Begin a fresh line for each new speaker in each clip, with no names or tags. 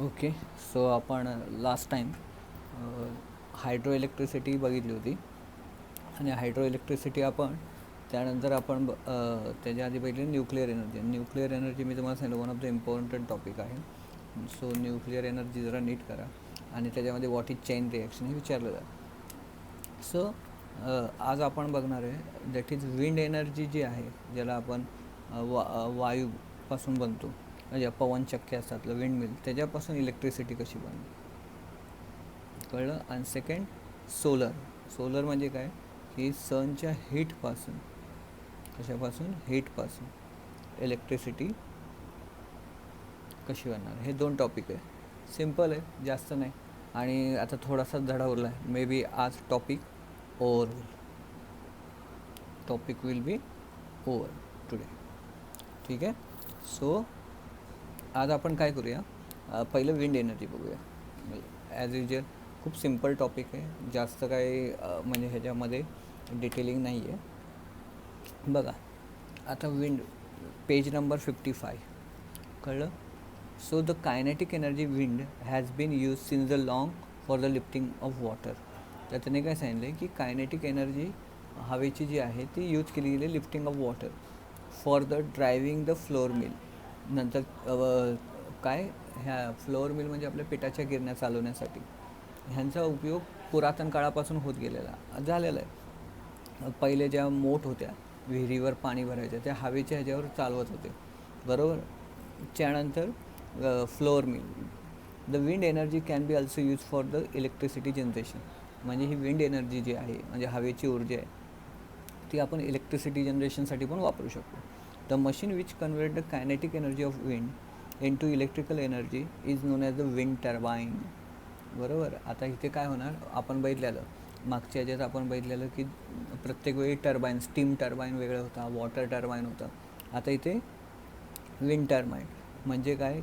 Okay. So आपण last time hydro electricity बघितली होती आणि हायड्रो इलेक्ट्रिसिटी आपण त्यानंतर आपण त्याच्या आधी बघितली न्यूक्लिअर एनर्जी. न्यूक्लिअर एनर्जी मी तुम्हाला सांगितलं one of the important topic आहे. सो न्यूक्लिअर एनर्जी जरा नीट करा आणि त्याच्यामध्ये व्हॉट इज चेन रिॲक्शन हे विचारलं जातं. सो आज आपण बघणार आहे दॅट इज विंड एनर्जी जी आहे, ज्याला आपण वायूपासून बनतो, म्हणजे पवन चक्के असतात विंड मिल, त्याच्यापासून इलेक्ट्रिसिटी कशी बनते कळलं. आणि सेकंड सोलर म्हणजे काय की सनच्या हीटपासून, कशापासून, हीटपासून इलेक्ट्रिसिटी कशी बनणार. हे दोन टॉपिक आहे, सिम्पल आहे, जास्त नाही. आणि आता थोडासा धडा उरला आहे, मे बी आज topic will be over today. ठीक आहे. सो आज आपण काय करूया, पहिलं विंड एनर्जी बघूया. ॲज युजल खूप सिम्पल टॉपिक आहे, जास्त काही म्हणजे ह्याच्यामध्ये डिटेलिंग नाही आहे. बघा आता विंड, पेज नंबर 55 कळलं. So the kinetic energy wind has been use since the long for the lifting of water. तर त्याने काय सांगितलं आहे की कायनेटिक एनर्जी हवेची जी आहे ती यूज केली गेली lifting of water for the driving the flour mill. नंतर काय, ह्या फ्लोअर मिल म्हणजे आपल्या पिठाच्या गिरण्या चालवण्यासाठी ह्यांचा उपयोग पुरातन काळापासून होत झालेला आहे. पहिले ज्या मोठ होत्या विहिरीवर पाणी भरायच्या त्या हवेच्या ह्याच्यावर चालवत होते, बरोबर. त्यानंतर flour mill. The wind energy can be also use for the electricity generation. म्हणजे ही विंड एनर्जी जी आहे, म्हणजे हवेची ऊर्जा आहे, ती आपण इलेक्ट्रिसिटी जनरेशनसाठी पण वापरू शकतो. The machine which convert the kinetic energy of wind into electrical energy is known as the wind turbine. बरोबर. आता इथे काय होणार, आपण बघितलेलं मागच्या ह्याच्यात आपण बघितलेलं की प्रत्येक वेळी टर्बाईन, स्टीम टर्बाईन वेगळं होता, वॉटर टर्बाईन होता. आता इथे विंड टर्बाईन म्हणजे काय,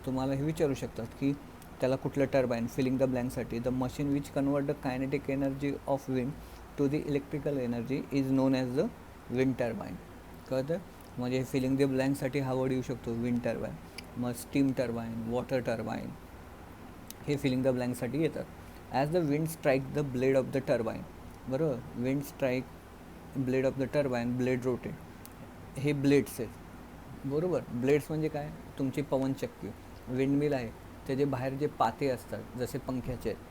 तुम्हाला हे विचारू शकतात की त्याला कुठलं टर्बाईन, फिलिंग द ब्लँकसाठी. The machine which convert the kinetic energy of wind to the electrical energy is known as the wind turbine. कळतं. म्हणजे फिलिंग द ब्लँकसाठी हा वर्ड येऊ शकतो विंड टर्बाईन. मग स्टीम टर्बाईन, वॉटर टर्बाईन हे filling the ब्लँकसाठी येतात. As the wind strike the blade of the turbine. बरोबर. Wind strike blade of the turbine, blade rotate. हे ब्लेड्स आहेत, बरोबर. ब्लेड्स म्हणजे काय, तुमची पवनचक्की, विंडमिल आहे, त्याचे बाहेर जे पाते असतात जसे पंख्याचे आहेत,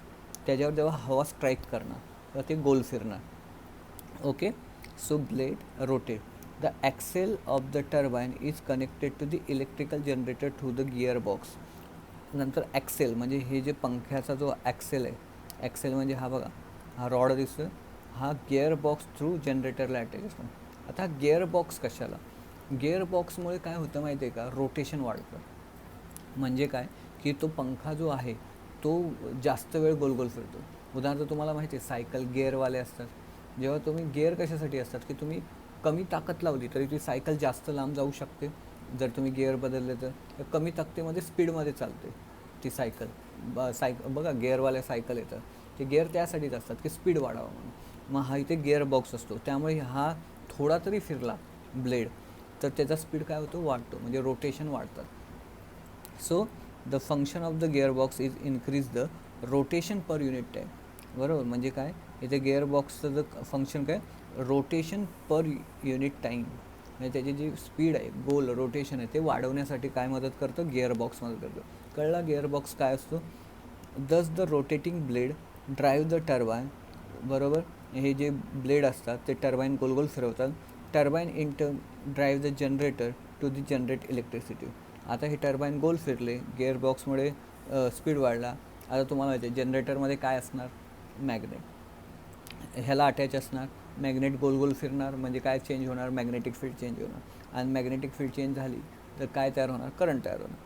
त्याच्यावर जेव्हा हवा स्ट्राईक करणार तर ते गोल फिरणार. Okay. So blade rotate. The axle of the turbine is connected to the electrical generator through the gear box. नंतर ॲक्सेल म्हणजे हे जे पंख्याचा जो ॲक्सेल आहे, ॲक्सेल म्हणजे हा बघा, हा रॉड दिसतो, हा गिअर बॉक्स थ्रू जनरेटरला अटॅच असतो. आता गिअर बॉक्स कशाला, गिअर बॉक्समुळे काय होतं माहिती आहे का, रोटेशन वाढतं. म्हणजे काय की तो पंखा जो आहे तो जास्त वेळ गोल गोल फिरतो. उदाहरणार्थ तुम्हाला माहिती आहे सायकल गिअरवाले असतात, जेव्हा तुम्ही गिअर कशासाठी असतात की तुम्ही कमी ताकद लावली तरी ती सायकल जास्त लांब जाऊ शकते. जर तुम्ही गिअर बदलले तर कमी ताकदीमध्ये स्पीडमध्ये चालते ती सायकल. बघा गिअरवाल्या सायकल येतात, ते गिअर त्यासाठीच असतात की स्पीड वाढावं म्हणून. मग हा इथे गिअर बॉक्स असतो, त्यामुळे हा थोडा तरी फिरला ब्लेड तर त्याचा स्पीड काय होतो, वाढतो, म्हणजे रोटेशन वाढतात. So the function of the gearbox is increase the rotation per unit time. बरोबर. म्हणजे काय, इथे गिअरबॉक्सचं जर फंक्शन काय, रोटेशन पर युनिट टाईम, म्हणजे त्याची जी स्पीड आहे, गोल रोटेशन आहे, ते वाढवण्यासाठी काय मदत करतं, गिअरबॉक्स मदत करतं. कळला गिअरबॉक्स काय असतो. दस the rotating blade drive the turbine. बरोबर. हे जे ब्लेड असतात ते टर्बाईन गोल गोल फिरवतात. Turbine in turn drive the generator to the generate electricity. आता हे टर्बाईन गोल फिरले, गिअरबॉक्समुळे स्पीड वाढला. आता तुम्हाला माहिती आहे जनरेटरमध्ये काय असणार, मॅग्नेट, ह्याला अटॅच असणार. मॅग्नेट गोल गोल फिरणार म्हणजे काय चेंज होणार, मॅग्नेटिक फील्ड चेंज होणार. आणि मॅग्नेटिक फील्ड चेंज झाली तर काय तयार होणार, करंट तयार होणार.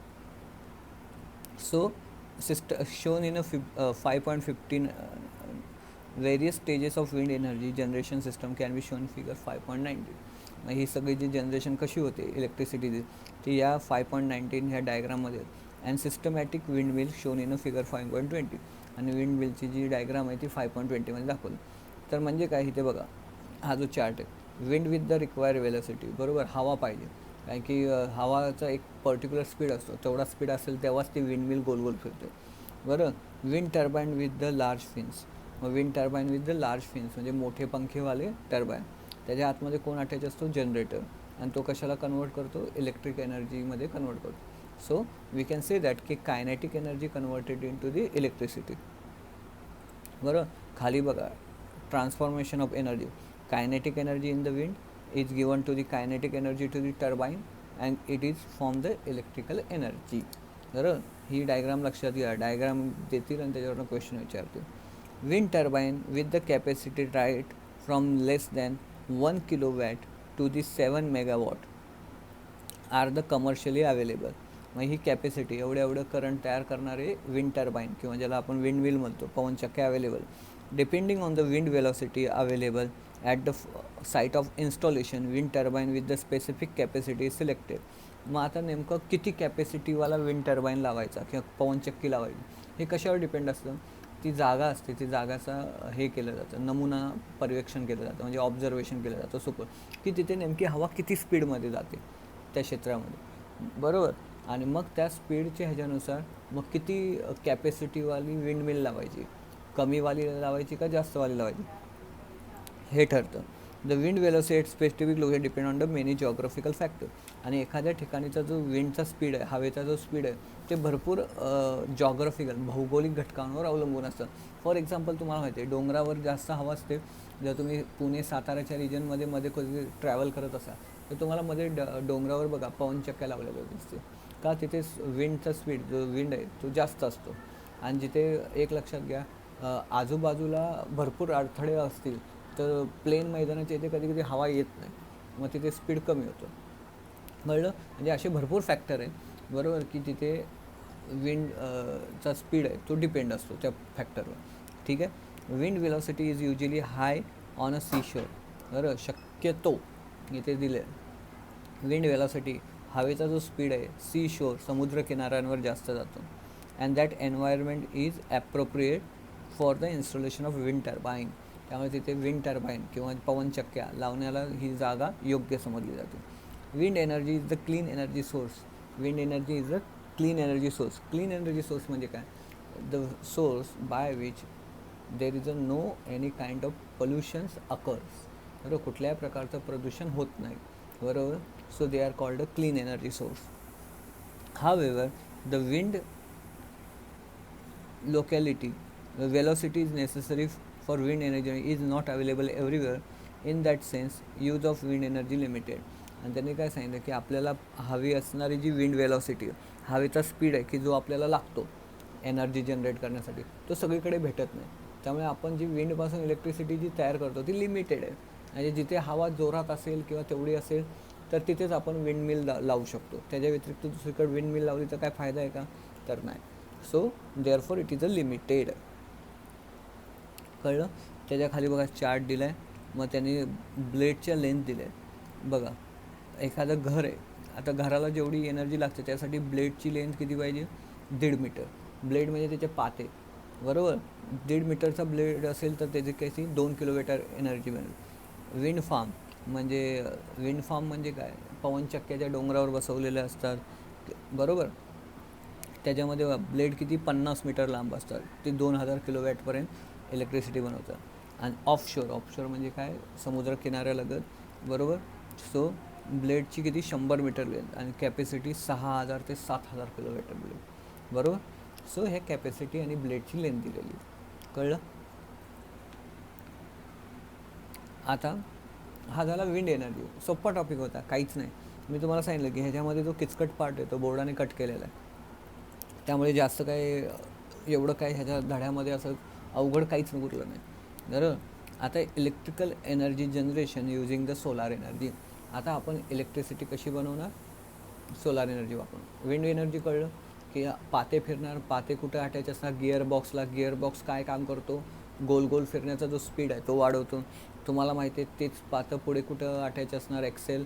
So shown in 5.15 various stages of wind energy generation system can be shown figure 5.19. मग ही सगळी जी जनरेशन कशी होते इलेक्ट्रिसिटीची ती या 5.19 ह्या डायग्राममध्ये. And systematic wind mill shown in figure 5.20. आणि विंड मिलची जी डायग्राम आहे ती 5.20मध्ये दाखवली. तर म्हणजे काय, इथे बघा हा जो चार्ट आहे, wind with the require velocity. बरोबर. हवा पाहिजे, कारण की हवाचा एक पर्टिक्युलर स्पीड असतो, तेवढा स्पीड असेल तेव्हाच ती विंडमिल गोल गोल फिरते. बरं. Wind turbine with the large fins. मग wind turbine with the large fins म्हणजे मोठे पंखेवाले टर्बाईन. त्याच्या आतमध्ये कोण अटॅच असतो? जनरेटर. आणि तो कशाला कन्वर्ट करतो? इलेक्ट्रिक एनर्जीमध्ये कन्वर्ट करतो. So we can say that की kinetic energy converted into the electricity. बरं. खाली बघा, transformation of energy. Kinetic energy in the wind is given to the kinetic energy to the turbine and it is from the electrical energy. बरं. ही diagram लक्षात घ्या. Diagram देतील आणि त्याच्यावरनं क्वेश्चन विचारतील. Wind turbine with the capacity right from less than 1 kilowatt to the 7 megawatt are the commercially available. मग ही कॅपॅसिटी एवढं करंट तयार करणारे विंड टर्बाईन किंवा ज्याला आपण विंड मिल म्हणतो, पवनचक्क्या available. Depending on the wind velocity available at the site of installation, wind turbine with the specific capacity is selected. मग आता नेमकं किती कॅपॅसिटीवाला विंड टर्बाईन लावायचा किंवा पवनचक्की लावायची हे कशावर डिपेंड असतं? ती जागा असते, ती जागाचा हे केलं जातं, नमुना पर्यवेक्षण केलं जातं, म्हणजे ऑब्झर्वेशन केलं जातं सुपर, की तिथे नेमकी हवा किती स्पीडमध्ये जाते त्या क्षेत्रामध्ये. बरोबर. आणि मग त्या स्पीडच्या ह्याच्यानुसार मग किती कॅपॅसिटीवाली विंडमिल लावायची, कमीवाली लावायची का जास्तवाली लावायची हे ठरतं. The wind velocity at specific location depend on the many geographical factor. आणि एखाद्या ठिकाणीचा जो विंडचा स्पीड आहे, हवेचा जो स्पीड आहे, ते भरपूर जॉग्राफिकल भौगोलिक घटकांवर अवलंबून असतं. फॉर एक्झाम्पल तुम्हाला माहिती आहे डोंगरावर जास्त हवा असते. जर तुम्ही पुणे साताराच्या रिजनमध्ये मध्ये कधी ट्रॅव्हल करत असाल तर तुम्हाला मध्ये डोंगरावर बघा पवनचक्क्या लावलेल्या दिसते. का? तिथे विंडचा स्पीड जो विंड आहे तो जास्त असतो. आणि जिथे एक लक्षात घ्या, आजूबाजूला भरपूर अडथळे असतील तर प्लेन मैदानाच्या इथे कधी कधी हवा येत नाही, मग तिथे स्पीड कमी होतं. कळलं? म्हणजे असे भरपूर फॅक्टर आहेत. बरोबर, की तिथे विंड चा स्पीड आहे तो डिपेंड असतो त्या फॅक्टरवर. ठीक आहे. Wind velocity is usually high on a sea shore. बरं. शक्यतो इथे दिले विंड वेलॉसिटी, हवेचा जो स्पीड आहे सी शोर समुद्र किनाऱ्यांवर जास्त जातो. And that environment is appropriate for the installation of wind turbine. त्यामुळे तिथे विंड टर्बाईन किंवा पवनचक्क्या लावण्याला ही जागा योग्य समजली जाते. Wind energy is the clean energy source. Wind energy is the clean energy source. Clean energy source म्हणजे काय? The source by which there is a no any kind of pollutions occurs. बरोबर, कुठल्याही प्रकारचं प्रदूषण होत नाही. बरोबर. So they are called a clean energy source. However, the wind locality velocity is necessary for wind energy is not available everywhere. In that sense, use of wind energy limited. आणि त्यांनी काय सांगितलं की आपल्याला हवी असणारी जी विंड वेलॉसिटी, हवेचा speed आहे की जो आपल्याला लागतो एनर्जी जनरेट करण्यासाठी, तो सगळीकडे भेटत नाही. त्यामुळे आपण जी विंडपासून इलेक्ट्रिसिटी जी तयार करतो ती लिमिटेड आहे. म्हणजे जिथे हवा जोरात असेल किंवा तेवढी असेल तर तिथेच आपण विंडमिल लावू शकतो. त्याच्या व्यतिरिक्त दुसरीकडे विंडमिल लावली तर काय फायदा आहे का? तर नाही. So therefore it is a limited. कळलं? त्याच्या खाली बघा चार्ट दिला आहे. मग त्यांनी ब्लेडच्या लेंथ दिल्या आहेत. बघा, एखादं घर आहे, आता घराला जेवढी एनर्जी लागते त्यासाठी ब्लेडची लेंथ किती पाहिजे? 1.5 मीटर. ब्लेड म्हणजे त्याचे पाते. बरोबर. 1.5 मीटरचा ब्लेड असेल तर त्याची काही 2 किलोमीटर एनर्जी मिळेल. विंड फार्म म्हणजे काय? पवनचक्क्याच्या डोंगरावर बसवलेले असतात. बरोबर. त्याच्यामध्ये ब्लेड किती 50 मीटर लांब असतात. ते 2000 किलोवॅटपर्यंत इलेक्ट्रिसिटी बनवतात. आणि ऑफशोर म्हणजे काय? समुद्र किनाऱ्यालगत. बरोबर. सो ब्लेडची किती 100 मीटर लेंथ आणि कॅपॅसिटी 6000 ते 7000 किलोमीटर ब्लेड. बरोबर. सो ह्या कॅपॅसिटी आणि ब्लेडची लेंथ दिलेली. कळलं? आता हा झाला विंड एनर्जी. सोप्पा टॉपिक होता, काहीच नाही. मी तुम्हाला सांगितलं की ह्याच्यामध्ये जो किचकट पार्ट आहे तो बोर्डाने कट केलेला आहे. त्यामुळे जास्त काय एवढं काय ह्याच्या धड्यामध्ये असं अवघड काहीच उरलं नाही. बरोबर. आता electrical energy generation using the solar energy. आता आपण इलेक्ट्रिसिटी कशी बनवणार? सोलार एनर्जी वापरून. विंड एनर्जी कळलं की पाते फिरणार. पाते कुठे अटॅच असणार? गिअरबॉक्सला. गिअरबॉक्स काय काम करतो? गोल गोल फिरण्याचा जो स्पीड आहे तो वाढवतो. तुम्हाला माहिती आहे तेच पातं पुढे कुठं अटॅच असणार? एक्सेल.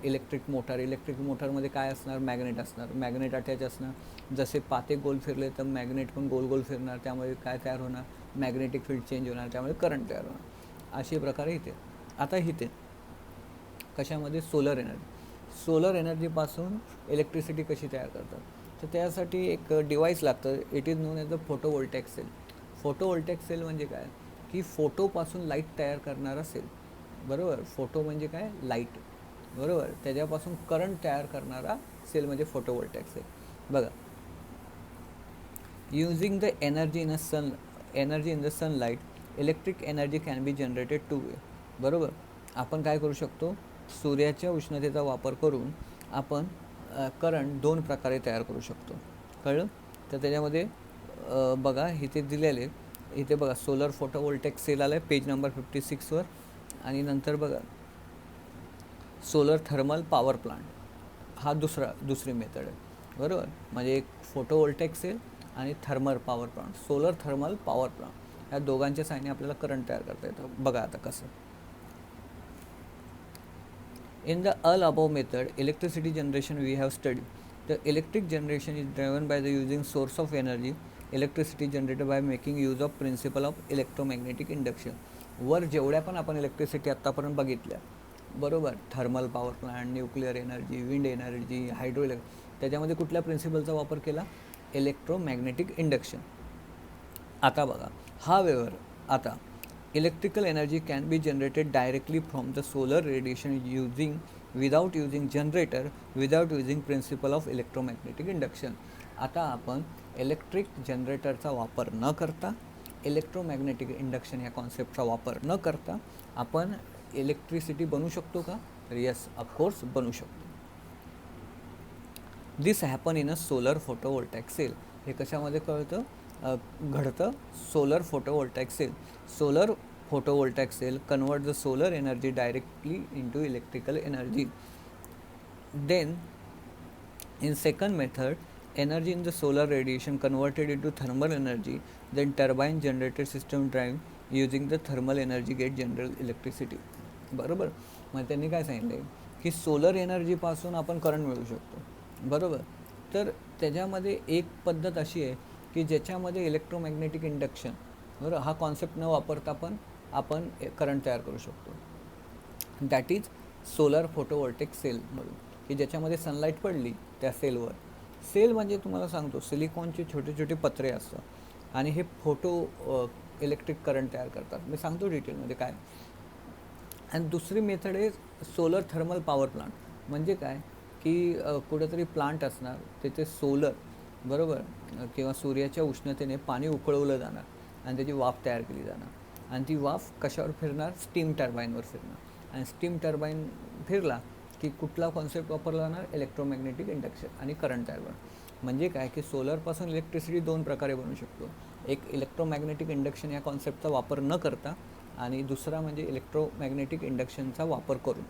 इलेक्ट्रिक मोटारमध्ये काय असणार? मॅग्नेट असणार. मॅग्नेट अटॅच असणार. जसे पाते गोल फिरले तर मॅग्नेट पण गोल गोल फिरणार. त्यामुळे काय तयार होणार? मॅग्नेटिक फील्ड चेंज होणार. त्यामुळे करंट तयार होणार. अशा प्रकारे इथे. आता इथे कशामध्ये? Solar energy. सोलर एनर्जीपासून इलेक्ट्रिसिटी कशी तयार करतात, तर त्यासाठी एक डिवाईस लागतं. It is known as the photovoltaic cell. Photovoltaic cell म्हणजे काय, की फोटोपासून लाईट तयार करणारा सेल. बरोबर, फोटो म्हणजे काय, लाईट. बरोबर, त्याच्यापासून करंट तयार करणारा सेल म्हणजे फोटोवोल्टॅइक सेल. बघा, using the energy in the sunlight, electric energy can be generated two way. बरोबर, आपण काय करू शकतो, सूर्याच्या उष्णतेचा वापर करून आपण करंट दोन प्रकारे तयार करू शकतो. कळलं, तर त्याच्यामध्ये बघा इथे दिलेले, इथे बघा सोलर फोटोवोल्टेक सेल आला आहे पेज नंबर 56वर. आणि नंतर बघा सोलर थर्मल पॉवर प्लांट, हा दुसरी मेथड आहे. बरोबर, म्हणजे एक फोटोवोल्टेक सेल आणि thermal power plant, solar thermal power plant, ह्या दोघांच्या साहाय्याने आपल्याला करंट तयार करता येतं. बघा आता कसं. In the all above method, electricity generation we have studied. The electric generation is driven by the using source of energy, electricity generated by making use of principle of electromagnetic induction. वर जेवढ्या पण आपण electricity आत्तापर्यंत बघितल्या, बरोबर, thermal power plant, nuclear energy, wind energy, hydro त्याच्यामध्ये कुठल्या प्रिन्सिपलचा वापर केला, इलेक्ट्रोमॅग्नेटिक इंडक्शन. आता बघा हा व्यवहार. आता electrical energy can be generated directly from the solar radiation without using generator, without using principle of electromagnetic induction. आता आपण इलेक्ट्रिक जनरेटरचा वापर न करता, इलेक्ट्रोमॅग्नेटिक इंडक्शन या कॉन्सेप्टचा वापर न करता आपण इलेक्ट्रिसिटी बनवू शकतो का, तर यस, ऑफकोर्स बनवू शकतो. This happen in a solar photovoltaic cell. हे कशामध्ये कळतं, घडतं, solar photovoltaic cell. Solar photovoltaic cell convert the solar energy directly into electrical energy. Then in second method, energy in the solar radiation converted into thermal energy, then turbine generated system drive using the thermal energy get general electricity. बरोबर, मग त्यांनी काय सांगितलं की solar एनर्जीपासून आपण current मिळवू शकतो. बरोबर, तर त्याच्यामध्ये एक पद्धत अशी आहे की ज्याच्यामध्ये इलेक्ट्रोमॅग्नेटिक इंडक्शन, बरोबर, हा कॉन्सेप्ट न वापरता पण आपण करंट तयार करू शकतो. दॅट इज सोलर फोटोवोल्टेक सेलमधून, की ज्याच्यामध्ये सनलाईट पडली त्या सेलवर. सेल म्हणजे तुम्हाला सांगतो सिलिकॉनचे छोटे छोटे पत्रे असतात आणि हे फोटो इलेक्ट्रिक करंट तयार करतात. मी सांगतो डिटेलमध्ये काय. आणि दुसरी मेथड आहे सोलर थर्मल पॉवर प्लांट. म्हणजे काय, की कुठेतरी प्लांट असणार, तिथे सोलर, बरोबर, किंवा सूर्याच्या उष्णतेने पाणी उकळवलं जाणार आणि त्याची वाफ तयार केली जाणार आणि ती वाफ कशावर फिरणार, स्टीम टर्बाईनवर फिरणार. आणि स्टीम टर्बाईन फिरला की कुठला कॉन्सेप्ट वापरला जाणार, इलेक्ट्रोमॅग्नेटिक इंडक्शन आणि करंट तयार होणार. म्हणजे काय, की सोलरपासून इलेक्ट्रिसिटी दोन प्रकारे बनवू शकतो. एक इलेक्ट्रोमॅग्नेटिक इंडक्शन या कॉन्सेप्टचा वापर न करता आणि दुसरा म्हणजे इलेक्ट्रोमॅग्नेटिक इंडक्शनचा वापर करून.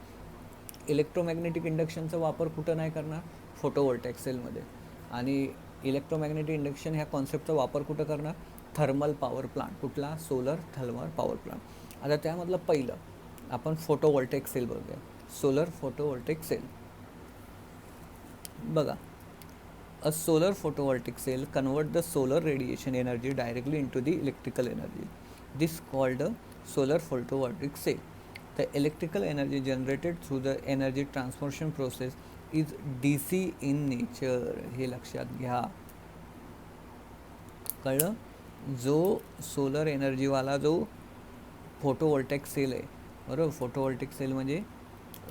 इलेक्ट्रोमॅग्नेटिक इंडक्शनचा वापर कुठं नाही करणार, फोटोवोल्टॅइक सेलमध्ये. आणि इलेक्ट्रोमॅग्नेटिक इंडक्शन ह्या कॉन्सेप्टचा वापर कुठं करणार, थर्मल पॉवर प्लांट. कुठला, सोलर थर्मल पॉवर प्लांट. आता त्यामधलं पहिलं आपण फोटोवोल्टेक सेल बघूया. सोलर फोटोवोल्टेक सेल बघा. A solar photovoltaic cell convert the solar radiation energy directly into the electrical energy. This called solar photovoltaic cell. The electrical energy generated through the energy transformation process is DC in nature. हे लक्षात घ्या. कळलं. जो solar एनर्जीवाला जो photovoltaic sale आहे, बरोबर, photovoltaic sale म्हणजे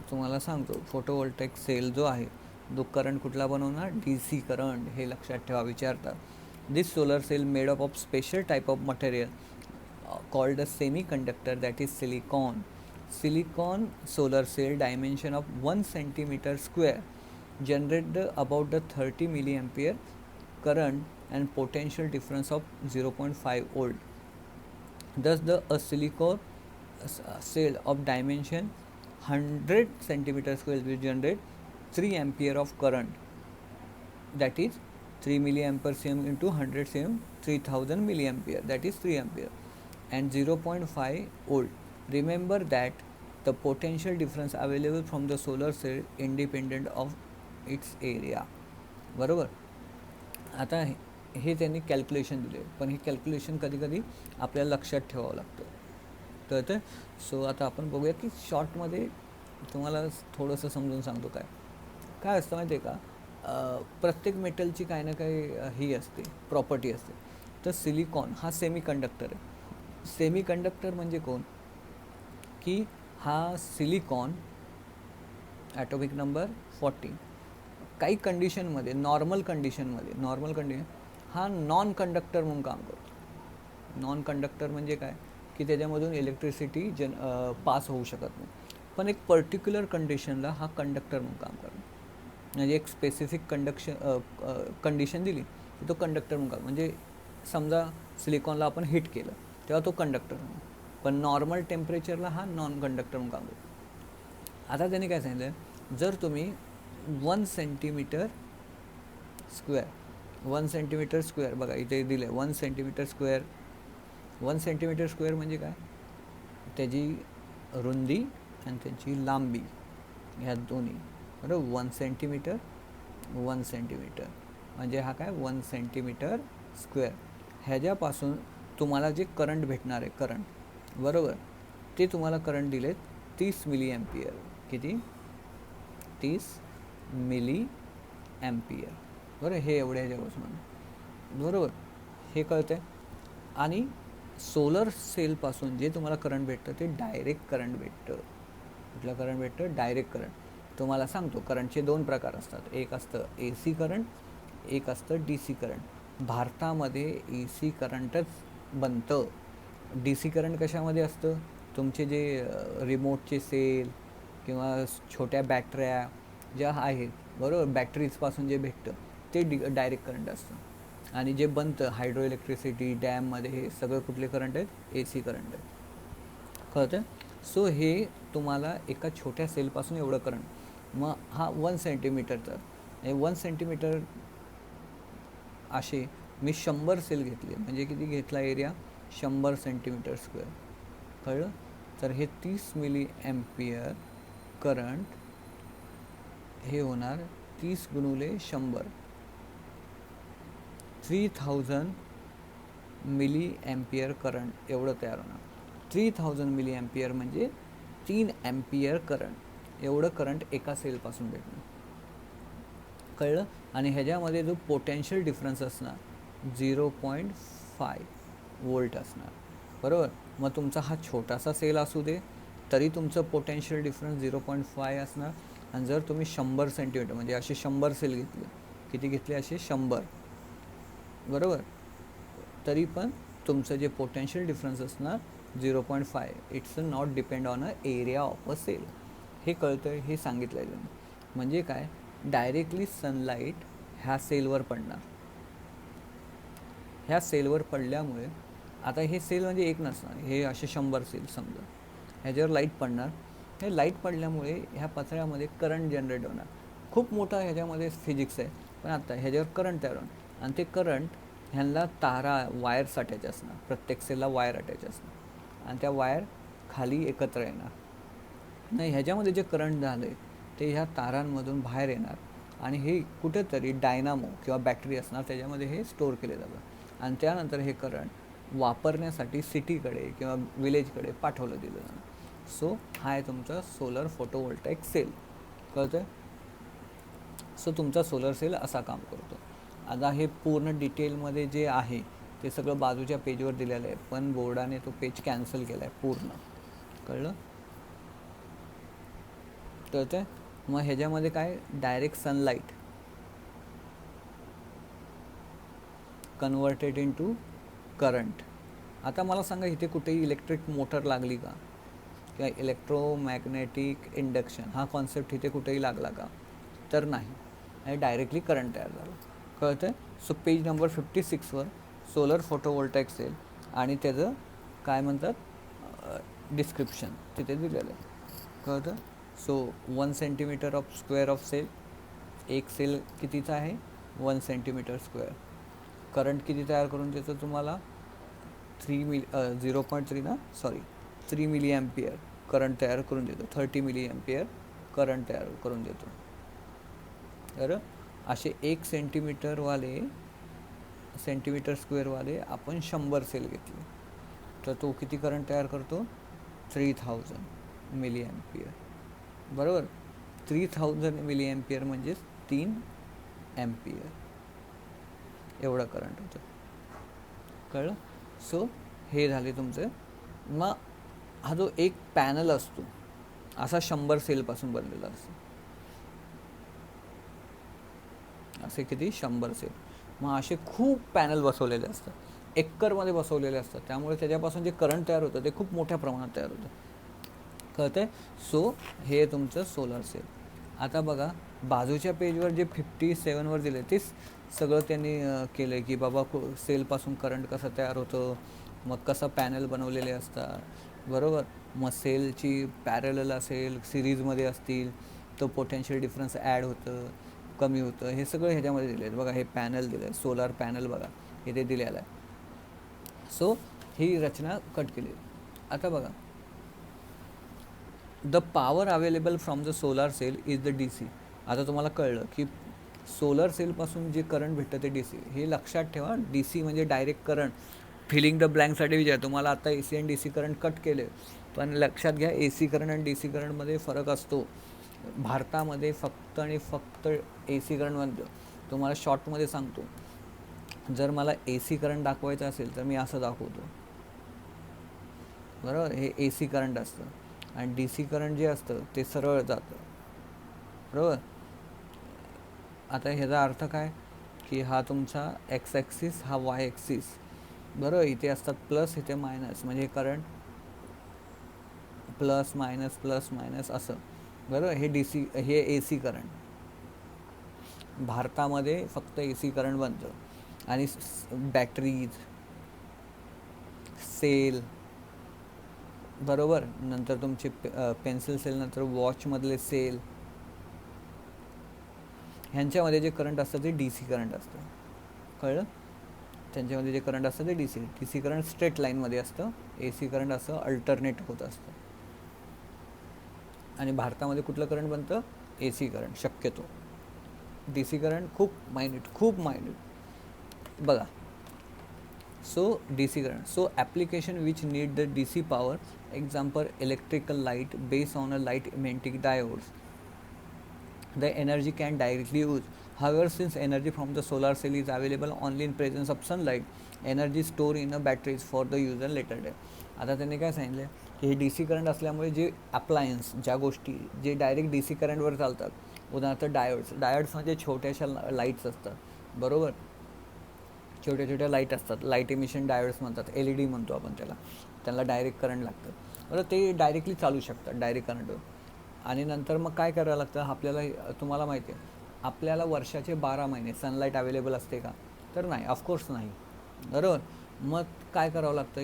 तुम्हाला सांगतो, फोटोवोल्टेक सेल जो आहे तो करंट कुठला बनवणार, DC करंट. हे लक्षात ठेवा, विचारतात. This solar cell made up of special type of material called a semiconductor, that is silicon. Silicon solar cell dimension of 1 centimeter square generate about the 30 milliampere current and potential difference of 0.5 volt. Thus a silicon cell of dimension 100 centimeter square will generate 3 ampere of current, that is 3 milliampere cm into 100 cm, 3000 milliampere, that is 3 ampere, and 0.5 volt. Remember that the potential difference available from the solar cell independent of its area. बरोबर. आता हे त्यांनी calculation दिले, पण हे calculation कधी कधी आपल्याला लक्षात ठेवावं लागतं. तर सो आता आपण बघूया की शॉर्टमध्ये तुम्हाला थोडंसं समजून सांगतो काय. काय असतं माहिती आहे का, प्रत्येक मेटलची काही ना काही ही असते, प्रॉपर्टी असते. तर सिलिकॉन हा सेमी कंडक्टर आहे. सेमी कंडक्टर म्हणजे कोण, की हा सिलिकॉन ॲटॉमिक नंबर 14 काही कंडिशनमध्ये, नॉर्मल कंडिशन हा नॉन कंडक्टर म्हणून काम करतो. नॉन कंडक्टर म्हणजे काय, की त्याच्यामधून इलेक्ट्रिसिटी पास होऊ शकत नाही. पण एक पर्टिक्युलर कंडिशनला हा कंडक्टर म्हणून काम करतो. म्हणजे एक स्पेसिफिक कंडिशन दिली की तो कंडक्टर म्हणून काम, म्हणजे समजा सिलिकॉनला आपण हिट केलं तेव्हा तो कंडक्टर म्हणून, पण नॉर्मल टेम्परेचरला हा नॉन कंडक्टर म्हणून काम करतो. आता त्यांनी काय सांगितलं, जर तुम्ही 1 सेंटीमीटर स्क्वेअर बघा इथे दिलं आहे 1 सेंटीमीटर स्क्वेअर. 1 सेंटीमीटर स्क्वेअर म्हणजे काय, त्याची रुंदी आणि त्याची लांबी ह्या दोन्ही, बरोबर. 1 सेंटीमीटर म्हणजे हा काय 1 सेंटीमीटर स्क्वेअर. ह्याच्यापासून तुम्हाला जे करंट भेटणार आहे, करंट, बरोबर, ते तुम्हाला करंट दिलेत 30 मिली ॲम्पियर. किती, 30 मिली ॲम्पियर, बरोबर. हे एवढ्या ह्याच्यापासून, बरोबर, हे कळतं आहे. आणि सोलर सेलपासून जे तुम्हाला करंट भेटतं ते डायरेक्ट करंट भेटतं. कुठलं करंट भेटतं, डायरेक्ट करंट. तुम्हाला सांगतो, करंटचे 2 प्रकार असतात, एक असतं AC करंट, एक असतं DC करंट. भारतामध्ये AC करंटच बनतं. DC करंट कशामध्ये असतं, तुमचे जे रिमोटचे सेल किंवा छोट्या बॅटऱ्या ज्या आहेत, बरोबर, बॅटरीजपासून जे भेटतं ते डायरेक्ट करंट असतं. आणि जे बनतं हायड्रो इलेक्ट्रिसिटी डॅममध्ये, हे सगळं कुठले करंट आहेत, AC करंट आहेत, कळतं. सो हे तुम्हाला एका छोट्या सेलपासून एवढं करंट, मग हा 1 सेंटीमीटरचा, 1 सेंटीमीटर असे मी 100 सेल घेतले, म्हणजे किती घेतला एरिया, 100 सेंटीमीटर स्क्वेअर, कळलं. तर हे 30 मिली ॲम्पियर करंट हे होणार 30 गुणुले 100, 3000 मिली ॲम्पियर करंट एवढं तयार होणार. 3000 मिली ॲम्पियर म्हणजे 3 ॲम्पियर करंट, एवढं करंट एका सेलपासून भेटणार, कळलं. आणि ह्याच्यामध्ये जो पोटेन्शियल डिफरन्स असणार 0.5 वोल्ट असणार, बरोबर. मग तुमचा हा छोटासा सेल असू दे तरी तुमचं पोटेन्शियल डिफरन्स 0.5 असणार. आणि जर तुम्ही 100 सेंटीमीटर म्हणजे असे 100 सेल घेतले, किती घेतले, असे 100, बरोबर, तरी पण तुमचं जे पोटेन्शियल डिफरन्स असणार 0.5. It's not depend on a area of a cell. हे कळतं, हे सांगितलं आहे त्यांनी. म्हणजे काय, डायरेक्टली सनलाईट ह्या सेलवर पडणार. ह्या सेलवर पडल्यामुळे आता हे सेल म्हणजे एक नसणार, हे असे 100 सेल समजा, ह्याच्यावर लाईट पडणार. हे लाईट पडल्यामुळे ह्या पत्र्यामध्ये करंट जनरेट होणार. खूप मोठा ह्याच्यामध्ये फिजिक्स आहे, पण आता ह्याच्यावर करंट तयार होणार. आणि ते करंट ह्यांना तारा, वायर्स अटॅच असणार, प्रत्येक सेलला वायर अटॅच असणार, आणि त्या वायर खाली एकत्र येणार. नाही, ह्याच्यामध्ये जे करंट झालं आहे ते ह्या तारांमधून बाहेर येणार, आणि हे कुठेतरी डायनामो किंवा बॅटरी असणार, त्याच्यामध्ये हे स्टोअर केले जातं. आणि त्यानंतर हे करंट वापरण्यासाठी सिटीकडे किंवा विलेजकडे पाठवलं दिलं जाणार. सो हा आहे तुमचा सोलर फोटोवोल्टाईक सेल, कळतं आहे. सो तुमचा सोलर सेल असा काम करतो. आता हे पूर्ण डिटेलमध्ये जे आहे ते सगळं बाजूच्या पेजवर दिलेलं आहे, पण बोर्डाने तो पेज कॅन्सल केला आहे पूर्ण, कळलं. कळतं आहे. मग ह्याच्यामध्ये काय, direct sunlight converted into current. आता मला सांगा, इथे कुठेही इलेक्ट्रिक मोटर लागली का, किंवा इलेक्ट्रोमॅग्नेटिक इंडक्शन हा कॉन्सेप्ट इथे कुठेही लागला का, तर नाही. आणि डायरेक्टली करंट तयार झालं, कळतं आहे. सो पेज नंबर 56वर सोलर फोटोवोल्टाईक सेल आणि त्याचं काय म्हणतात डिस्क्रिप्शन तिथे दिलेलं आहे, कळतं. So 1 centimetre of square of cell, एक सेल कितीचा आहे, 1 सेंटीमीटर स्क्वेअर. करंट किती तयार करून देतं तुम्हाला, 3 मिली ॲम्पियर करंट तयार करून देतो, 30 मिली ॲम्पियर करंट तयार करून देतो. तर असे 1 सेंटीमीटर स्क्वेअरवाले आपण 100 सेल घेतले, तर तो किती करंट तयार करतो, 3000 मिली ॲम्पियर, बरोबर. 3000 मिली एम्पियर म्हणजेच 3 एम्पियर एवढं करंट होतं. कळलं? सो हे झाले तुमचे. मग हा जो एक पॅनल असतो असा 100 सेलपासून बनलेला असतो. असे किती? 100 सेल. मग असे खूप पॅनल बसवलेले असतात, एकरमध्ये बसवलेले असतात. त्यामुळे त्याच्यापासून जे करंट तयार होतं ते खूप मोठ्या प्रमाणात तयार होतं. कळतंय? सो हे तुमचं सोलर सेल. आता बघा बाजूच्या पेजवर जे 57वर दिले ते सगळं त्यांनी केलं आहे की बाबा सेलपासून करंट कसं तयार होतं, मग कसं पॅनल बनवलेले असतात, बरोबर. मग सेलची पॅरलल असेल, सिरीजमध्ये असतील तर पोटेन्शियल डिफरन्स ॲड होतं, कमी होतं, हे सगळं ह्याच्यामध्ये दिले आहेत. बघा हे पॅनल दिलं आहे, सोलार पॅनल बघा इथे दिलेलं आहे. सो ही रचना कट केली. आता बघा the power available from the solar cell is the DC. आता तुम्हाला कळलं की सोलर सेलपासून जे करंट भेटतं ते DC. हे लक्षात ठेवा, DC म्हणजे डायरेक्ट करंट. फिलिंग द ब्लँकसाठी विचार. तुम्हाला आता AC आणि DC करंट कट केले, पण लक्षात घ्या AC करंट आणि DC करंटमध्ये फरक असतो. भारतामध्ये फक्त आणि फक्त AC करंट बनतं. तुम्हाला शॉर्टमध्ये सांगतो, जर मला AC करंट दाखवायचं असेल तर मी असं दाखवतो, बरोबर. हे AC करंट असतं आणि DC करंट जे असतं ते सरळ जातं, बरोबर. आता ह्याचा अर्थ काय की हा तुमचा X ॲक्सिस, हा Y ॲक्सिस, बरोबर. इथे असतात प्लस, इथे मायनस, म्हणजे करंट प्लस मायनस असं, बरोबर. हे DC, हे AC करंट. भारतामध्ये फक्त AC करंट बनतं. आणि बॅटरीज, सेल, बरोबर. नंतर तुमचे पेन्सिल सेल, नंतर वॉचमधले सेल, ह्यांच्यामध्ये जे करंट असतं ते DC करंट असतं. कळलं? त्यांच्यामध्ये जे करंट असतं ते DC करंट स्ट्रेट लाईनमध्ये असतं. AC करंट असं अल्टरनेट होत असतं. आणि भारतामध्ये कुठलं करंट बनतं? AC करंट शक्यतो. DC करंट खूप मायन्यूट. बघा, so DC current. So application which need the DC power, example electrical light based on a light emitting diodes, the energy can directly use. However, since energy from the solar cell is available only in presence of sunlight, energy stored in a batteries for the user later day. आता त्यांनी काय सांगितलं की हे DC current असल्यामुळे जे appliance, ज्या गोष्टी जे डायरेक्ट DC करंटवर चालतात, उदाहरणार्थ डायोड्स म्हणजे छोट्याशा लाईट्स असतात, बरोबर. छोट्या लाईट असतात, लाईट इमिशन डायोड्स म्हणतात, LED म्हणतो आपण त्याला. त्यांना डायरेक्ट करंट लागतं, बरं. ते डायरेक्टली चालू शकतात डायरेक्ट करंटवर. आणि नंतर मग काय करावं लागतं आपल्याला? तुम्हाला माहिती आहे आपल्याला वर्षाचे 12 महिने सनलाईट अवेलेबल असते का? तर नाही, ऑफकोर्स नाही, बरोबर. मग काय करावं लागतं?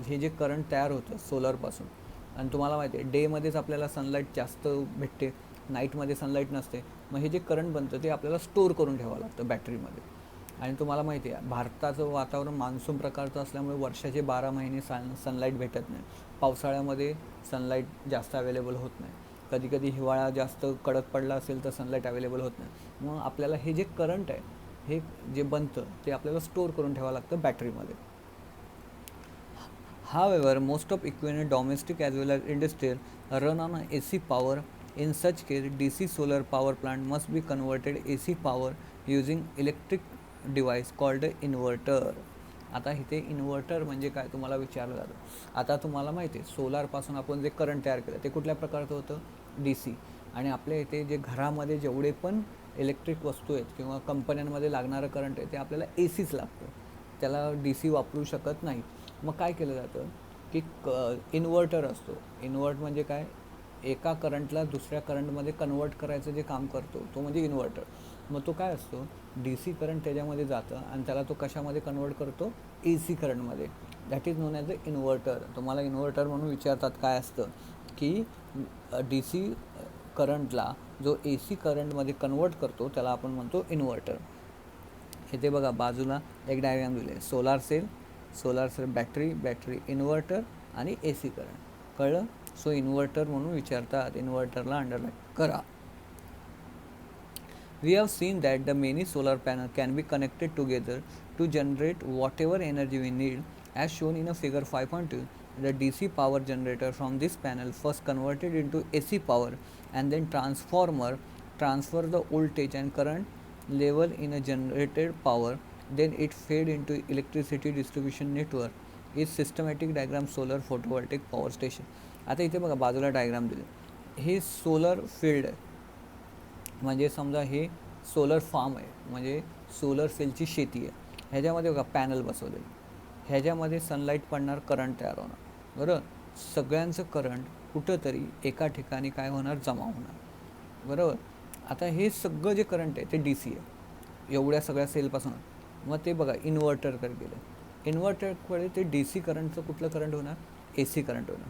हे जे करंट तयार होतं सोलरपासून, आणि तुम्हाला माहिती आहे डेमध्येच आपल्याला सनलाईट जास्त भेटते, नाईटमध्ये सनलाईट नसते. मग हे जे करंट बनतं ते आपल्याला स्टोअर करून ठेवावं लागतं बॅटरीमध्ये. आणि तुम्हाला माहिती आहे भारताचं वातावरण मान्सून प्रकारचं असल्यामुळे वर्षाचे 12 महिने सनलाईट भेटत नाही. पावसाळ्यामध्ये सनलाईट जास्त अवेलेबल होत नाही. कधी हिवाळा जास्त कडक पडला असेल तर सनलाईट अवेलेबल होत नाही. मग आपल्याला हे जे करंट आहे, हे जे बनतं ते आपल्याला स्टोअर करून ठेवावं लागतं बॅटरीमध्ये. However, most of equipment, domestic as well as industrial, run on AC power. In such case, DC solar power plant must be converted AC power using electric device called inverter. आता इथे inverter म्हणजे काय तुम्हाला विचारलं जातं. आता तुम्हाला माहिती आहे सोलारपासून आपण जे करंट तयार केलं ते कुठल्या प्रकारचं होतं? DC. आणि आपल्या इथे जे घरामध्ये जेवढे पण इलेक्ट्रिक वस्तू आहेत किंवा कंपन्यांमध्ये लागणारं करंट आहे ते आपल्याला ACच लागतं, त्याला DC वापरू शकत नाही. मग काय केलं जातं की इन्व्हर्टर असतो. इन्व्हर्ट म्हणजे काय? एका करंटला दुसऱ्या करंटमध्ये कन्वर्ट करायचं जे काम करतो तो म्हणजे इन्व्हर्टर. मग तो काय असतो? DC करंट त्याच्यामध्ये जातं आणि त्याला तो कशामध्ये कन्वर्ट करतो? AC करंटमध्ये. That is known as the inverter. तुम्हाला इन्व्हर्टर म्हणून विचारतात काय असतं की DC करंटला जो AC करंटमध्ये कन्वर्ट करतो त्याला आपण म्हणतो इन्व्हर्टर. इथे बघा बाजूला एक डायग्राम दिले आहे. सोलार सेल बॅटरी इन्व्हर्टर आणि AC करंट. कळलं? सो इन्व्हर्टर म्हणून विचारतात, इन्व्हर्टरला अंडरलाईन करा. We have seen that the many solar panels can be connected together to generate whatever energy we need, as shown in a figure 5.2. the DC power generator from this panel first converted into AC power, and then transformer transfer the voltage and current level in a generated power, then it fed into electricity distribution network is systematic diagram solar photovoltaic power station. आता इथे बघा बाजूला diagram दिले, हे solar field आहे, म्हणजे समजा हे सोलर फार्म आहे, म्हणजे सोलर सेलची शेती आहे. ह्याच्यामध्ये बघा पॅनल बसवले, ह्याच्यामध्ये सनलाईट पडणार, करंट तयार होणार, बरोबर. सगळ्यांचं करंट कुठंतरी एका ठिकाणी काय होणार, जमा होणार, बरोबर. आता हे सगळं जे करंट आहे ते डी सी आहे एवढ्या सगळ्या सेलपासून. मग ते बघा इन्व्हर्टरकडे गेलं, इन्व्हर्टरकडे ते डी सी करंटचं कुठलं करंट होणार, ए सी करंट होणार.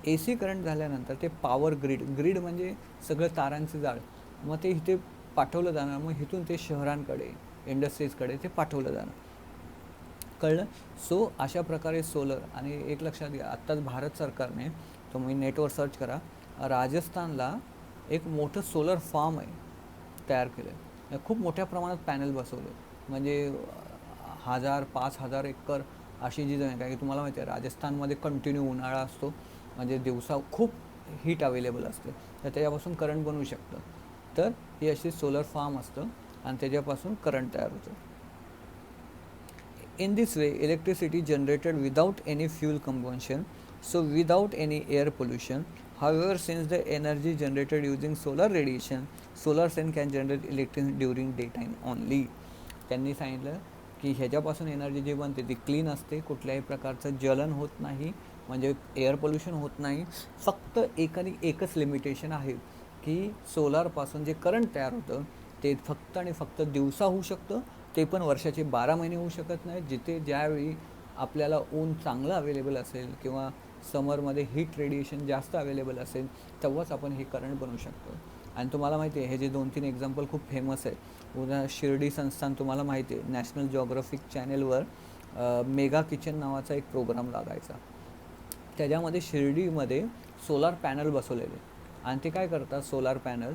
ए सी करंट झाल्यानंतर ते पॉवर ग्रीड, ग्रीड म्हणजे सगळं तारांचे जाळ, मग ते इथे पाठवलं जाणार, मग इथून ते शहरांकडे इंडस्ट्रीजकडे ते पाठवलं जाणार, कळलं. सो अशा प्रकारे सोलर. आणि एक लक्षात घ्या, आत्ताच भारत सरकारने, तुम्ही नेटवर सर्च करा, राजस्थानला एक मोठं सोलर फार्म आहे तयार केलं आहे, खूप मोठ्या प्रमाणात पॅनल बसवले, म्हणजे 1000-5000 एकर अशी जी जमीन. कारण की तुम्हाला माहिती आहे राजस्थानमध्ये कंटिन्यू उन्हाळा असतो, म्हणजे दिवसा खूप हीट अवेलेबल असते, तर त्याच्यापासून करंट बनवू शकतं. तर ही अशी सोलर फार्म असतं आणि त्याच्यापासून करंट तयार होतं. In this way, electricity generated without any fuel combustion, so without any air pollution. However, since the energy generated using solar radiation, solar cell can generate electricity during daytime only. त्यांनी सांगितलं की ह्याच्यापासून energy जी बनते ती clean असते, कुठल्याही प्रकारचं जलन होत नाही, म्हणजे एअर पोल्युशन होत नाही. फक्त एकच लिमिटेशन आहे की सोलारपासून जे करंट तयार होतं ते फक्त आणि फक्त दिवसा होऊ शकतं, ते पण वर्षाचे 12 महिने होऊ शकत नाही. जिथे ज्यावेळी आपल्याला ऊन चांगलं अवेलेबल असेल किंवा समरमध्ये हीट रेडिएशन जास्त अवेलेबल असेल, तेव्हाच आपण हे करंट बनवू शकतो. आणि तुम्हाला माहिती आहे हे जे 2-3 एक्झाम्पल खूप फेमस आहे. उदाहरण शिर्डी संस्थान, तुम्हाला माहिती आहे नॅशनल जिओग्राफिक चॅनेलवर मेगा किचन नावाचा एक प्रोग्राम लागायचा, त्याच्यामध्ये शिर्डीमध्ये सोलार पॅनल बसवलेले. आणि ते काय करतात, सोलार पॅनल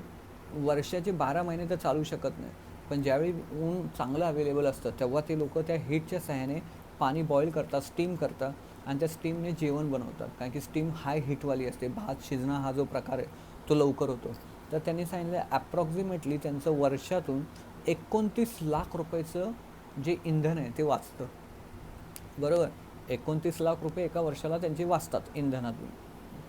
वर्षाचे 12 महिने तर चालू शकत नाही, पण ज्यावेळी ऊन चांगलं अवेलेबल असतं तेव्हा ते लोक त्या हीटच्या सहाय्याने पाणी बॉईल करतात, स्टीम करतात, आणि त्या स्टीमने जेवण बनवतात. कारण की स्टीम हाय हीटवाली असते, भात शिजणं हा जो प्रकार आहे तो लवकर होतो. तर त्यांनी सांगितलं ॲप्रॉक्सिमेटली त्यांचं वर्षातून 29 लाख रुपयाचं जे इंधन आहे ते वाचतं, बरोबर. 29 लाख रुपये एका वर्षाला त्यांचे वाचतात इंधनातून.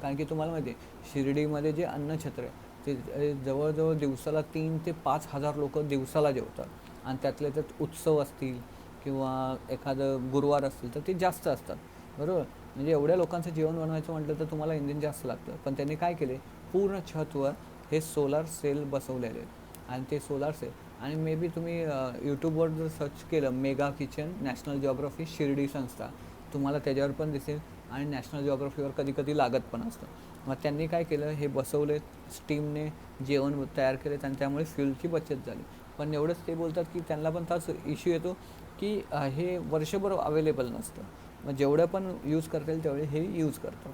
कारण की तुम्हाला माहिती आहे शिर्डीमध्ये जे अन्नछत्र आहे ते जवळजवळ दिवसाला 3 ते 5 हजार लोक दिवसाला जेवतात, आणि त्यातले त्यात उत्सव असतील किंवा एखादं गुरुवार असतील तर ते जास्त असतात, बरोबर. म्हणजे एवढ्या लोकांचं जेवण बनवायचं म्हटलं तर तुम्हाला इंधन जास्त लागतं. पण त्यांनी काय केले, पूर्ण छतवर हे सोलार सेल बसवलेले आहेत. आणि ते सोलार सेल, आणि मे बी तुम्ही यूट्यूबवर जर सर्च केलं mega kitchen national geography Shirdi संस्था, तुम्हाला त्याच्यावर पण दिसेल. आणि नॅशनल जिओग्राफीवर कधी कधी लागत पण असतं. मग त्यांनी काय केलं, हे बसवलेत, स्टीमने जेवण तयार केलेत, आणि त्यामुळे फ्यूलची बचत झाली. पण एवढंच ते बोलतात की त्यांना पण ताच इश्यू येतो की हे वर्षभर अवेलेबल नसतं, मग जेवढं पण यूज करता येईल तेवढे हे यूज करतात.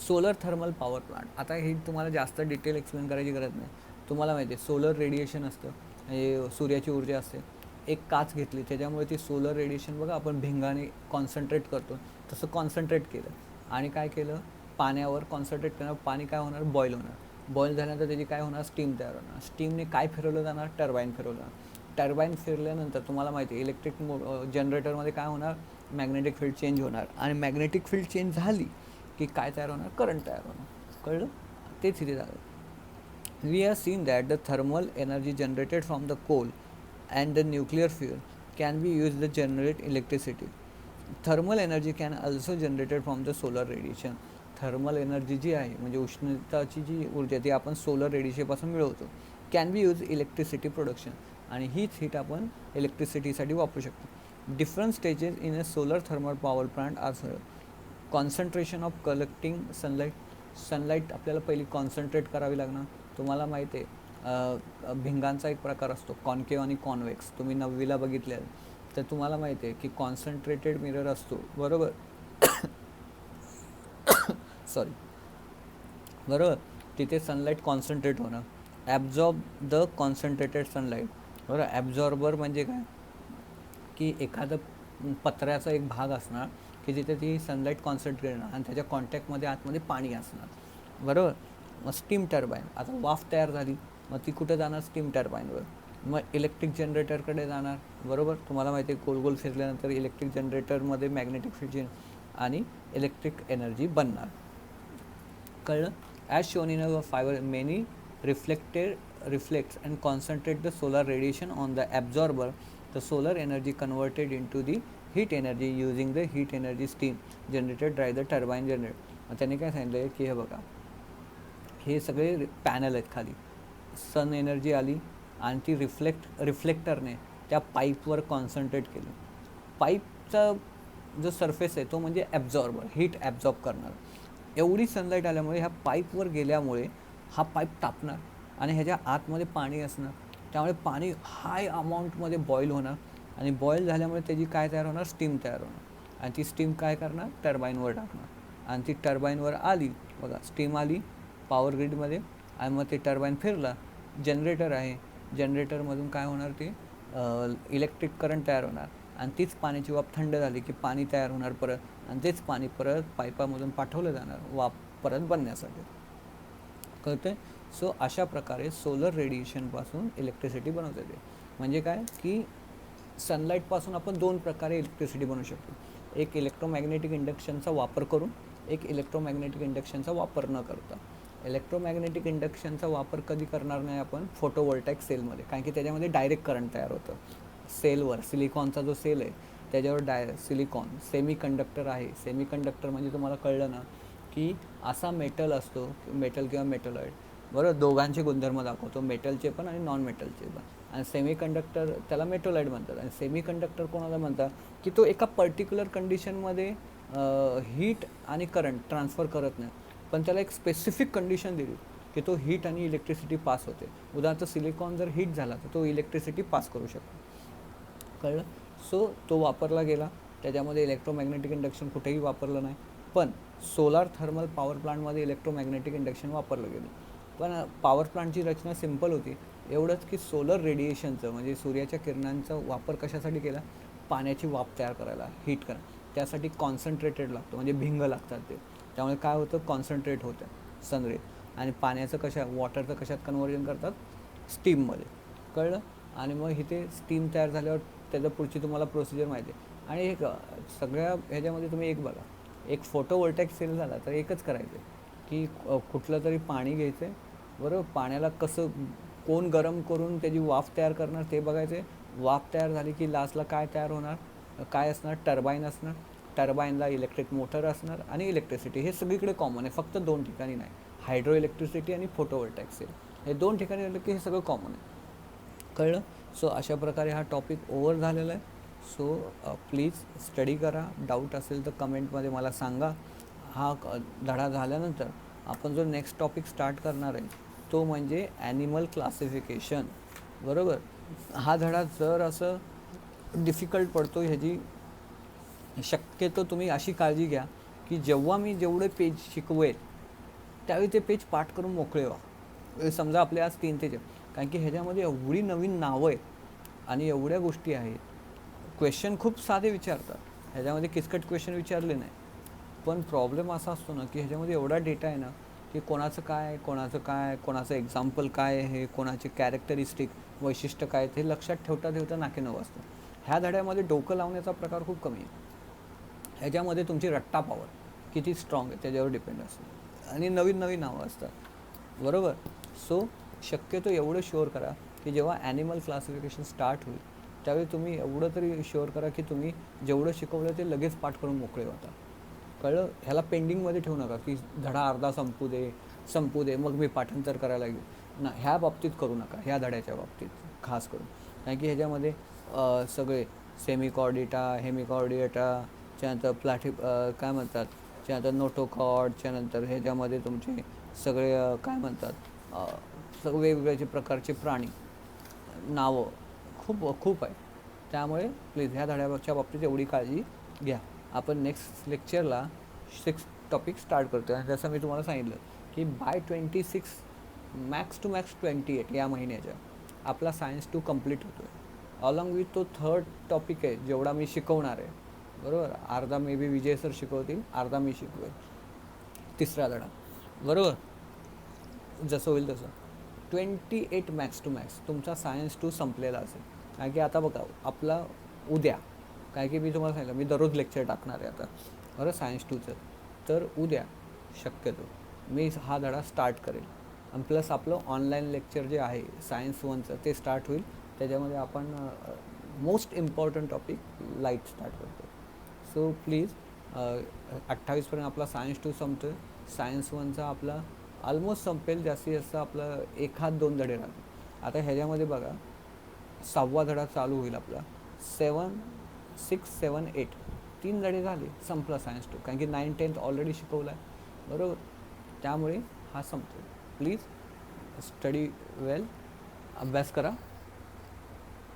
सोलर थर्मल पॉवर प्लांट, आता हे तुम्हाला जास्त डिटेल एक्सप्लेन करायची गरज नाही. तुम्हाला माहिती आहे सोलर रेडिएशन असतं, हे सूर्याची ऊर्जा असते. एक काच घेतली त्याच्यामुळे ती सोलर रेडिएशन, बघा आपण भिंगाने कॉन्सन्ट्रेट करतो तसं कॉन्सन्ट्रेट केलं, आणि काय केलं, पाण्यावर कॉन्सन्ट्रेट केलं, पाणी काय होणार, बॉईल होणार. बॉईल झाल्यानंतर त्याची काय होणार, स्टीम तयार होणार. स्टीमने काय फिरवलं जाणार, टर्बाईन फिरवलं जाणार. टर्बाईन फिरल्यानंतर तुम्हाला माहिती आहे इलेक्ट्रिक जनरेटरमध्ये काय होणार, मॅग्नेटिक फील्ड चेंज होणार. आणि मॅग्नेटिक फील्ड चेंज झाली की काय तयार होणार, करंट तयार होणार, कळलं. तेच इथे झालं. We have seen that the thermal energy generated from the coal and the nuclear fuel can be used to generate electricity. Thermal energy can also generated from the solar radiation. Thermal energy जी आहे म्हणजे उष्णताची जी ऊर्जा ती आपण solar रेडिएशनपासून मिळवतो. Can be use electricity production, आणि हीच हीट आपण इलेक्ट्रिसिटीसाठी वापरू शकतो. Different stages in a solar thermal power plant are concentration of collecting sunlight. Sunlight आपल्याला पहिली कॉन्सन्ट्रेट करावी लागणार. तुम्हाला माहिती आहे भिंगांचा एक प्रकार असतो कॉन्केव्ह आणि कॉन्वेक्स, तुम्ही 9वीला बघितले तर तुम्हाला माहिती आहे की कॉन्सन्ट्रेटेड मिरर असतो, बरोबर. सॉरी, बरोबर. तिथे सनलाईट कॉन्सन्ट्रेट होणं, ॲब्झॉर्ब द कॉन्सन्ट्रेटेड सनलाईट, बरोबर. ॲब्झॉर्बर म्हणजे काय की एखादं पत्र्याचा एक भाग असणार की की जिथे ती सनलाईट कॉन्सन्ट्रेट करणार आणि त्याच्या कॉन्टॅक्टमध्ये आतमध्ये पाणी असणार, बरोबर. मग स्टीम टर्बाईन, आता वाफ तयार झाली, मग ती कुठे जाणार? स्टीम टर्बाईनवर. मग इलेक्ट्रिक जनरेटरकडे जाणार, बरोबर. तुम्हाला माहिती आहे गोल गोल फिरल्यानंतर इलेक्ट्रिक जनरेटरमध्ये मॅग्नेटिक फ्रिक्शन आणि इलेक्ट्रिक एनर्जी बनणार, कळलं. As shown in a fibre many reflects and concentrate the solar radiation on the absorber. The solar energy converted into the heat energy using the heat energy steam generated by the turbine generator. त्यांनी काय सांगितलं की हे बघा, हे सगळे panel आहेत खाली, सन एनर्जी आली आणि ती रिफ्लेक्टरने त्या पाईपवर कॉन्सन्ट्रेट केली. पाईपचा जो सरफेस आहे तो म्हणजे ॲब्झॉर्बर, हीट ॲब्झॉर्ब करणार. एवढी सनलाईट आल्यामुळे ह्या पाईपवर गेल्यामुळे हा पाईप तापणार आणि ह्याच्या आतमध्ये पाणी असणार, त्यामुळे पाणी हाय अमाऊंटमध्ये बॉईल होणार आणि बॉईल झाल्यामुळे त्याची काय तयार होणार? स्टीम तयार होणार आणि ती स्टीम काय करणार? टर्बाईनवर टाकणार आणि ती टर्बाईनवर आली, बघा स्टीम आली पॉवर ग्रीडमध्ये आणि मग ते टर्बाईन फिरला, जनरेटर आहे, जनरेटरमधून काय होणार? ते इलेक्ट्रिक करंट तयार होणार आणि तीच पाण्याची वाफ थंड झाली की पाणी तयार होणार परत आणि तेच पाणी परत पाईपामधून पाठवलं जाणार वाफ परत बनण्यासाठी, कळतं. सो अशा प्रकारे सोलर रेडिएशनपासून इलेक्ट्रिसिटी बनवता येते. म्हणजे काय की सनलाईटपासून आपण 2 प्रकारे इलेक्ट्रिसिटी बनवू शकतो, एक इलेक्ट्रोमॅग्नेटिक इंडक्शनचा वापर करून, एक इलेक्ट्रोमॅग्नेटिक इंडक्शनचा वापर न करता. इलेक्ट्रोमॅग्नेटिक इंडक्शनचा वापर कधी करणार नाही आपण? फोटोवोल्टाईक सेलमध्ये, कारण की त्याच्यामध्ये डायरेक्ट करंट तयार होतं. सेलवर सिलिकॉनचा जो सेल आहे त्याच्यावर सिलिकॉन सेमी कंडक्टर आहे. सेमी कंडक्टर म्हणजे तुम्हाला कळलं ना की असा मेटल असतो, मेटल किंवा मेटलॉइड, बरोबर. दोघांचे गुणधर्म दाखवतो, मेटलचे पण आणि नॉन मेटलचे पण. आणि सेमी कंडक्टर त्याला मेटलॉइड म्हणतात. आणि सेमी कंडक्टर कोणाला म्हणतात? की तो एका पर्टिक्युलर कंडिशनमध्ये हीट आणि करंट ट्रान्सफर करत नाही, पण त्याला एक स्पेसिफिक कंडिशन दिली की तो हीट आणि इलेक्ट्रिसिटी पास होते. उदाहरणार्थ सिलिकॉन जर हीट झाला तर तो इलेक्ट्रिसिटी पास करू शकतो, कळलं. सो तो वापरला गेला, त्याच्यामध्ये इलेक्ट्रोमॅग्नेटिक इंडक्शन कुठेही वापरलं नाही. पण सोलार थर्मल पॉवर प्लांटमध्ये इलेक्ट्रोमॅग्नेटिक इंडक्शन वापरलं गेलं. पण पॉवर प्लांटची रचना सिम्पल होती, एवढंच की सोलर रेडिएशनचं म्हणजे सूर्याच्या किरणांचा वापर कशासाठी केला? पाण्याची वाफ तयार करायला, हीट करा. त्यासाठी कॉन्सन्ट्रेटेड लागतो, म्हणजे भिंग लागतात ते. त्यामुळे काय होतं? कॉन्सन्ट्रेट होतं सनरे. आणि पाण्याचं वॉटरचं कशात कन्व्हर्जन करतात? स्टीममध्ये, कळलं. आणि मग इथे स्टीम तयार झाल्यावर त्याचं पुढची तुम्हाला प्रोसिजर माहिती आहे. आणि एक सगळ्या ह्याच्यामध्ये तुम्ही एक बघा, एक फोटोवोल्टाईक सेल झाला तर एकच करायचं की कुठलं तरी पाणी घ्यायचं आहे, बरोबर. पाण्याला कसं कोण गरम करून त्याची वाफ तयार करणार ते बघायचं आहे. वाफ तयार झाली की लास्टला काय तयार होणार? काय असणार? टर्बाईन असणार. टर्बाईनला इलेक्ट्रिक मोटर असणार आणि इलेक्ट्रिसिटी. हे सगळीकडे कॉमन आहे, फक्त 2 ठिकाणी नाही, हायड्रो इलेक्ट्रिसिटी आणि फोटोवोल्टाईक सेल. हे 2 ठिकाणी झालं की हे सगळं कॉमन आहे, कळलं. सो अशा प्रकारे हा टॉपिक ओव्हर झालेला आहे. सो प्लीज स्टडी करा, डाऊट असेल तर कमेंटमध्ये मला सांगा. हा धडा झाल्यानंतर आपण जो नेक्स्ट टॉपिक स्टार्ट करणार आहे तो म्हणजे ॲनिमल क्लासिफिकेशन, बरोबर. हा धडा जर असं डिफिकल्ट पडतो, ह्याची शक्यतो तुम्ही अशी काळजी घ्या की जेव्हा मी जेवढे पेज शिकवेल त्यावेळी ते पेज पाठ करून मोकळे व्हा. समजा आपले आज 3 ते 4, कारण की ह्याच्यामध्ये एवढी नवीन नावं आहेत आणि एवढ्या गोष्टी आहेत. क्वेश्चन खूप साधे विचारतात, ह्याच्यामध्ये किचकट क्वेश्चन विचारले नाही. पण प्रॉब्लेम असा असतो ना की ह्याच्यामध्ये एवढा डेटा आहे ना की कोणाचं काय, कोणाचं एक्झाम्पल काय आहे, कोणाचे कॅरेक्टरिस्टिक वैशिष्ट्य काय, ते लक्षात ठेवता नाके नऊ असतं. ह्या धड्यामध्ये डोकं लावण्याचा प्रकार खूप कमी आहे. ह्याच्यामध्ये तुमची रट्टा पॉवर किती स्ट्रॉंग आहे त्याच्यावर डिपेंड असतं आणि नवीन नावं असतात, बरोबर. सो शक्यतो एवढं शुअर करा की जेव्हा ॲनिमल क्लासिफिकेशन स्टार्ट होईल त्यावेळी तुम्ही एवढं तरी शुअर करा की तुम्ही जेवढं शिकवलं ते लगेच पाठ करून मोकळे होता, कळलं. ह्याला पेंडिंगमध्ये ठेवू नका की धडा अर्धा संपू दे मग मी पाठांतर करायला घेऊ ना. ह्या बाबतीत करू नका, ह्या धड्याच्या बाबतीत खास करून, कारण की ह्याच्यामध्ये सगळे सेमिकॉर्डिटा, हेमिकॉर्डिएटा, त्यानंतर काय म्हणतात, त्यानंतर नोटोकॉर्ड, त्यानंतर ह्याच्यामध्ये तुमचे सगळे काय म्हणतात सगळे वेगवेगळ्या प्रकारचे प्राणी नावं खूप आहे. त्यामुळे प्लीज ह्या धड्याच्या बाबतीत एवढी काळजी घ्या. आपण नेक्स्ट लेक्चरला 6 टॉपिक स्टार्ट करतो आहे. जसं मी तुम्हाला सांगितलं की बाय 26 मॅक्स टू मॅक्स 28 या महिन्याच्या आपला सायन्स 2 कंप्लीट होतो आहे. अलॉंग विथ तो 3rd टॉपिक आहे जेवढा मी शिकवणार आहे, बरोबर. अर्धा मे बी विजय सर शिकवतील, अर्धा मी शिकवेल. तिसरा धडा. बरोबर. जसं होईल तसं. 28 मॅक्स टू मॅक्स तुमचा सायन्स 2 संपलेला असेल. कारण की आता बघा आपला उद्या, काय की मी तुम्हाला सांगितलं मी दररोज लेक्चर टाकणार आहे आता, बरं, सायन्स 2चं. तर उद्या शक्यतो मी हा धडा स्टार्ट करेल. आणि प्लस आपलं ऑनलाईन लेक्चर जे आहे सायन्स 1चं ते स्टार्ट होईल. त्याच्यामध्ये आपण most important topic light start करतो. सो प्लीज 28पर्यंत आपला सायन्स 2 संपतो. सायन्स 1चा आपला ऑलमोस्ट संपेल. जास्तीत जास्त आपलं 1-2 धडे राहतील. आता ह्याच्यामध्ये बघा 6वा धडा चालू होईल आपला. 7, 6, 7, 8 3 धडे झाले, संपला सायन्स 2. कारण की 9, 10 ऑलरेडी शिकवला आहे. बरोबर. त्यामुळे हा संपतो. प्लीज स्टडी वेल, अभ्यास करा.